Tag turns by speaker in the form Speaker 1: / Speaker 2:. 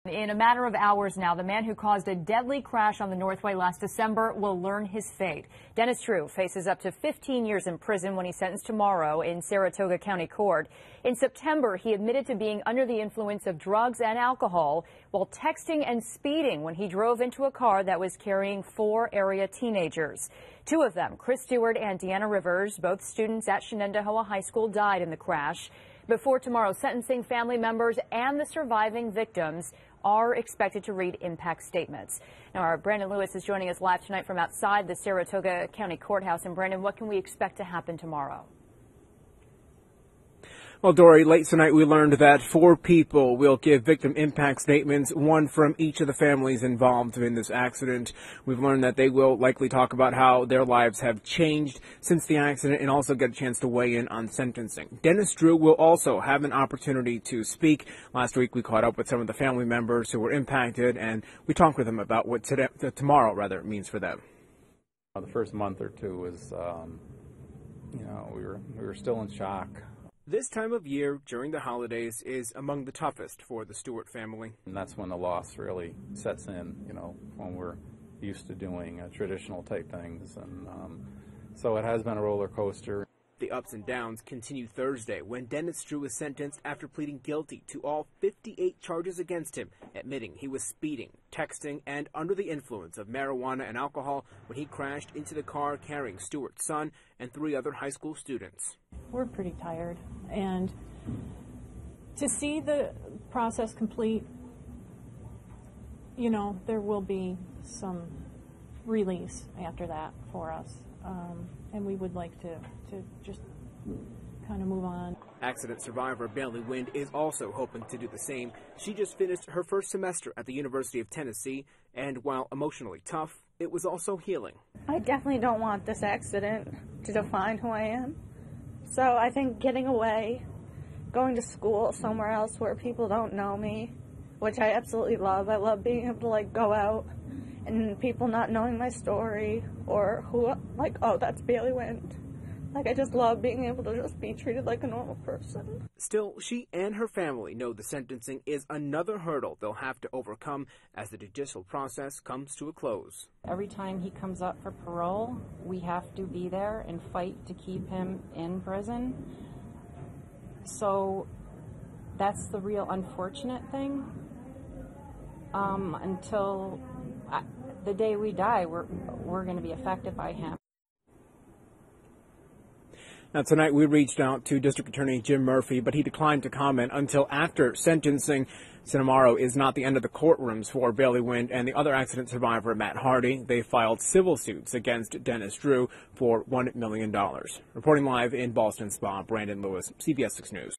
Speaker 1: In a matter of hours now, the man who caused a deadly crash on the Northway last December will learn his fate. Dennis Drue faces up to 15 years in prison when he's sentenced tomorrow in Saratoga County Court. In September, he admitted to being under the influence of drugs and alcohol while texting and speeding when he drove into a car that was carrying 4 area teenagers. 2 of them, Chris Stewart and Deanna Rivers, both students at Shenendehowa High School, died in the crash. Before tomorrow's sentencing, family members and the surviving victims are expected to read impact statements. Now, our Brandon Lewis is joining us live tonight from outside the Saratoga County Courthouse. And Brandon, what can we expect to happen tomorrow?
Speaker 2: Well, Dory, late tonight we learned that 4 people will give victim impact statements, 1 from each of the families involved in this accident. We've learned that they will likely talk about how their lives have changed since the accident and also get a chance to weigh in on sentencing. Dennis Drue will also have an opportunity to speak. Last week we caught up with some of the family members who were impacted, and we talked with them about what tomorrow means for them.
Speaker 3: The first month or two was, we were still in shock.
Speaker 2: This time of year, during the holidays, is among the toughest for the Stewart family.
Speaker 3: And that's when the loss really sets in, when we're used to doing traditional type things. And so it has been a roller coaster.
Speaker 2: The ups and downs continue Thursday when Dennis Drue was sentenced after pleading guilty to all 58 charges against him, admitting he was speeding, texting, and under the influence of marijuana and alcohol when he crashed into the car carrying Stewart's son and 3 other high school students.
Speaker 4: We're pretty tired, and to see the process complete, there will be some release after that for us. And we would like to just kind of move on.
Speaker 2: Accident survivor Baily Wind is also hoping to do the same. She just finished her first semester at the University of Tennessee, and while emotionally tough, it was also healing.
Speaker 5: I definitely don't want this accident to define who I am. So I think getting away, going to school somewhere else where people don't know me, which I absolutely love. I love being able to go out and people not knowing my story or who, oh, that's Baily Wind. I just love being able to just be treated like a normal person.
Speaker 2: Still, she and her family know the sentencing is another hurdle they'll have to overcome as the judicial process comes to a close.
Speaker 6: Every time he comes up for parole, we have to be there and fight to keep him in prison. So that's the real unfortunate thing. Until the day we die, we're going to be affected by him.
Speaker 2: Now, tonight we reached out to District Attorney Jim Murphy, but he declined to comment until after sentencing. So tomorrow is not the end of the courtrooms for Baily Wind and the other accident survivor, Matt Hardy. They filed civil suits against Dennis Drue for $1 million. Reporting live in Ballston Spa, Brandon Lewis, CBS 6 News.